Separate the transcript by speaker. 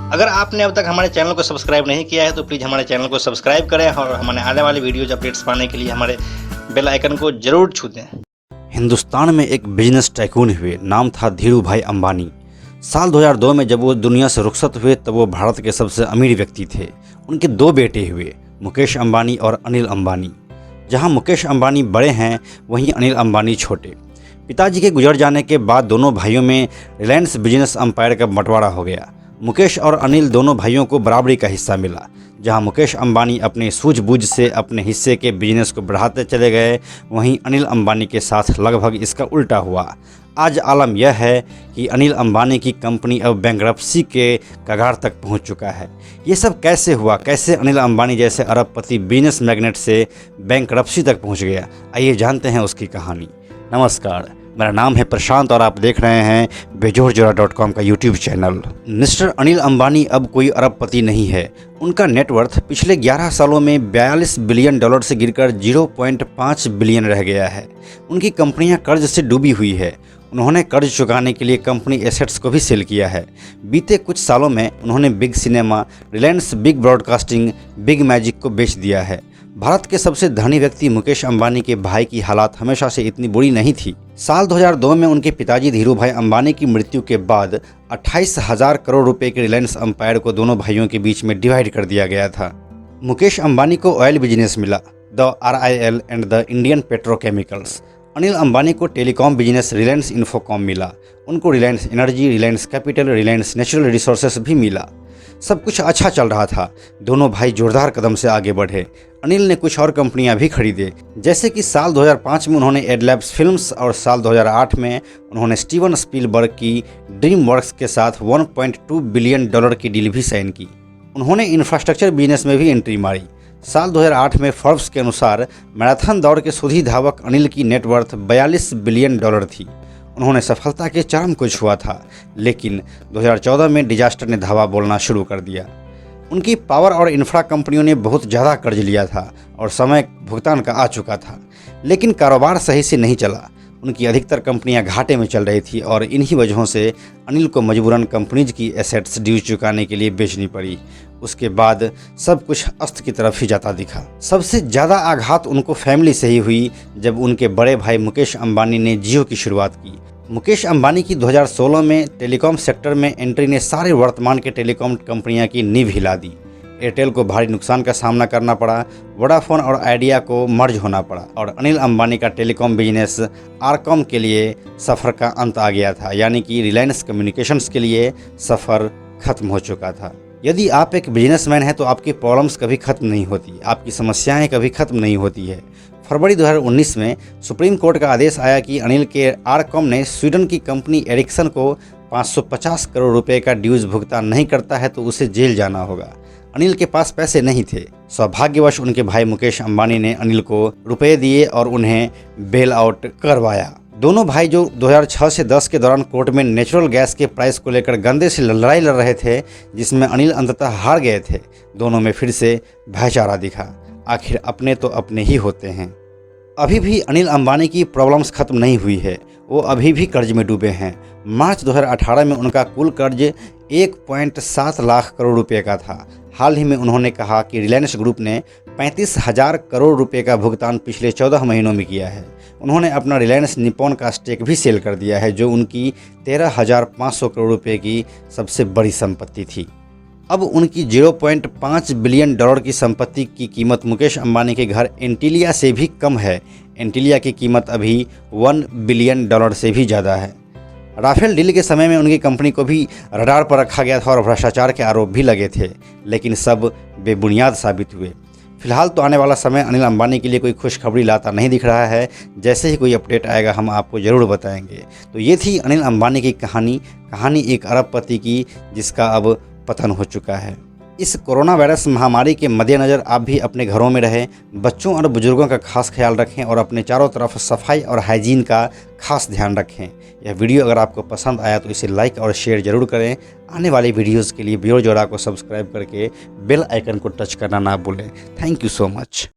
Speaker 1: अगर आपने अब तक हमारे चैनल को सब्सक्राइब नहीं किया है तो प्लीज़ हमारे चैनल को सब्सक्राइब करें और हमारे आने वाले वीडियोज अपडेट्स पाने के लिए हमारे बेल आइकन को जरूर छू दें।
Speaker 2: हिंदुस्तान में एक बिजनेस टाइकून हुए, नाम था धीरू भाई अंबानी। साल 2002 में जब वो दुनिया से रुखसत हुए तब वो भारत के सबसे अमीर व्यक्ति थे। उनके दो बेटे हुए, मुकेश अंबानी और अनिल अंबानी। जहां मुकेश अंबानी बड़े हैं वहीं अनिल अंबानी छोटे। पिताजी के गुजर जाने के बाद दोनों भाइयों में रिलायंस बिजनेस एम्पायर का बंटवारा हो गया। मुकेश और अनिल दोनों भाइयों को बराबरी का हिस्सा मिला। जहां मुकेश अंबानी अपने सूझबूझ से अपने हिस्से के बिजनेस को बढ़ाते चले गए, वहीं अनिल अंबानी के साथ लगभग इसका उल्टा हुआ। आज आलम यह है कि अनिल अंबानी की कंपनी अब बैंकरप्सी के कगार तक पहुंच चुका है। ये सब कैसे हुआ? कैसे अनिल अंबानी जैसे अरबपति बिजनेस मैग्नेट से बैंकरप्सी तक पहुंच गया? आइए जानते हैं उसकी कहानी। नमस्कार, मेरा नाम है प्रशांत और आप देख रहे हैं बेजोड़जोड़ा.com का YouTube channel. Mister Anil Ambani अब कोई अरबपति नहीं है। उनका नेटवर्थ पिछले 11 सालों में $42 बिलियन से गिरकर 0.5 बिलियन रह गया है। उनकी कंपनियां कर्ज से डूबी हुई है। उन्होंने कर्ज चुकाने के लिए कंपनी एसेट्स को भी सेल किया है। बीते कुछ सालों में उन्होंने big cinema, Reliance Big broadcasting, big magic को बेच दिया है। भारत के सबसे धनी व्यक्ति मुकेश अंबानी के भाई की हालात हमेशा से इतनी बुरी नहीं थी। साल 2002 में उनके पिताजी धीरू भाई अंबानी की मृत्यु के बाद 28,000 करोड़ रुपए के रिलायंस एम्पायर को दोनों भाइयों के बीच में डिवाइड कर दिया गया था। मुकेश अंबानी को ऑयल बिजनेस मिला, the RIL and the Indian petrochemicals. Anil Ambani को टेलीकॉम बिजनेस रिलायंस इन्फोकॉम मिला। उनको Reliance energy, Reliance capital, Reliance natural resources भी मिला। सब कुछ अच्छा चल रहा था। दोनों भाई जोरदार कदम से आगे बढ़े। अनिल ने कुछ और कंपनियां भी खरीदे, जैसे कि साल 2005 में उन्होंने एडलैब्स फिल्म्स और साल 2008 में उन्होंने स्टीवन स्पीलबर्ग की ड्रीम वर्क्स के साथ $1.2 बिलियन की डील भी साइन की। उन्होंने इंफ्रास्ट्रक्चर बिजनेस में भी एंट्री मारी। साल 2008 में फोर्ब्स के अनुसार मैराथन दौड़ के सुधी धावक अनिल की नेटवर्थ $42 बिलियन थी। उन्होंने सफलता के चरम को छुआ था, लेकिन 2014 में डिजास्टर ने धावा बोलना शुरू कर दिया। उनकी पावर और इंफ्रा कंपनियों ने बहुत ज़्यादा कर्ज लिया था और समय भुगतान का आ चुका था, लेकिन कारोबार सही से नहीं चला। उनकी अधिकतर कंपनियां घाटे में चल रही थी और इन्हीं वजहों से अनिल को मजबूरन कंपनीज की एसेट्स ड्यू चुकाने के लिए बेचनी पड़ी। उसके बाद सब कुछ अस्त की तरफ ही जाता दिखा। सबसे ज़्यादा आघात उनको फैमिली से ही हुई जब उनके बड़े भाई मुकेश अंबानी ने जियो की शुरुआत की। मुकेश अंबानी की 2016 में टेलीकॉम सेक्टर में एंट्री ने सारे वर्तमान के टेलीकॉम कंपनियां की नींव हिला दी। एयरटेल को भारी नुकसान का सामना करना पड़ा, वोडाफोन और आइडिया को मर्ज होना पड़ा और अनिल अंबानी का टेलीकॉम बिजनेस आरकॉम के लिए सफ़र का अंत आ गया था, यानी कि रिलायंस कम्युनिकेशंस के लिए सफ़र खत्म हो चुका था। यदि आप एक बिजनेसमैन हैं तो आपकी प्रॉब्लम्स कभी खत्म नहीं होती, आपकी समस्याएं कभी खत्म नहीं होती है। फरवरी 2019 में सुप्रीम कोर्ट का आदेश आया कि अनिल के आरकॉम ने स्वीडन की कंपनी एरिक्सन को 550 करोड़ रुपए का ड्यूज भुगतान नहीं करता है तो उसे जेल जाना होगा। अनिल के पास पैसे नहीं थे। सौभाग्यवश उनके भाई मुकेश अंबानी ने अनिल को रुपए दिए और उन्हें बेल आउट करवाया। दोनों भाई जो 2006 से 10 के दौरान कोर्ट में नेचुरल गैस के प्राइस को लेकर गंदे से लड़ाई लड़ रहे थे, जिसमें अनिल अंततः हार गए थे, दोनों में फिर से भाईचारा दिखा। आखिर अपने तो अपने ही होते हैं। अभी भी अनिल अंबानी की प्रॉब्लम्स खत्म नहीं हुई है, वो अभी भी कर्ज में डूबे हैं। मार्च 2018 में उनका कुल कर्ज 1.7 लाख करोड़ रुपए का था। हाल ही में उन्होंने कहा कि रिलायंस ग्रुप ने 35,000 करोड़ रुपए का भुगतान पिछले 14 महीनों में किया है। उन्होंने अपना रिलायंस निप्पॉन का स्टेक भी सेल कर दिया है, जो उनकी 13,500 करोड़ रुपए की सबसे बड़ी संपत्ति थी। अब उनकी $0.5 बिलियन की संपत्ति की कीमत मुकेश अंबानी के घर एंटिलिया से भी कम है। एंटिलिया की कीमत अभी $1 बिलियन से भी ज़्यादा है। राफेल डील के समय में उनकी कंपनी को भी रडार पर रखा गया था और भ्रष्टाचार के आरोप भी लगे थे, लेकिन सब बेबुनियाद साबित हुए। फिलहाल तो आने वाला समय अनिल अंबानी के लिए कोई खुशखबरी लाता नहीं दिख रहा है। जैसे ही कोई अपडेट आएगा हम आपको ज़रूर बताएंगे। तो ये थी अनिल अंबानी की कहानी एक अरबपति की जिसका अब पतन हो चुका है। इस कोरोना वायरस महामारी के मद्देनज़र आप भी अपने घरों में रहें, बच्चों और बुजुर्गों का खास ख्याल रखें और अपने चारों तरफ सफाई और हाइजीन का खास ध्यान रखें। यह वीडियो अगर आपको पसंद आया तो इसे लाइक और शेयर ज़रूर करें। आने वाली वीडियोज़ के लिए बेजोड़ा को सब्सक्राइब करके बेल आइकन को टच करना ना भूलें। Thank you so much.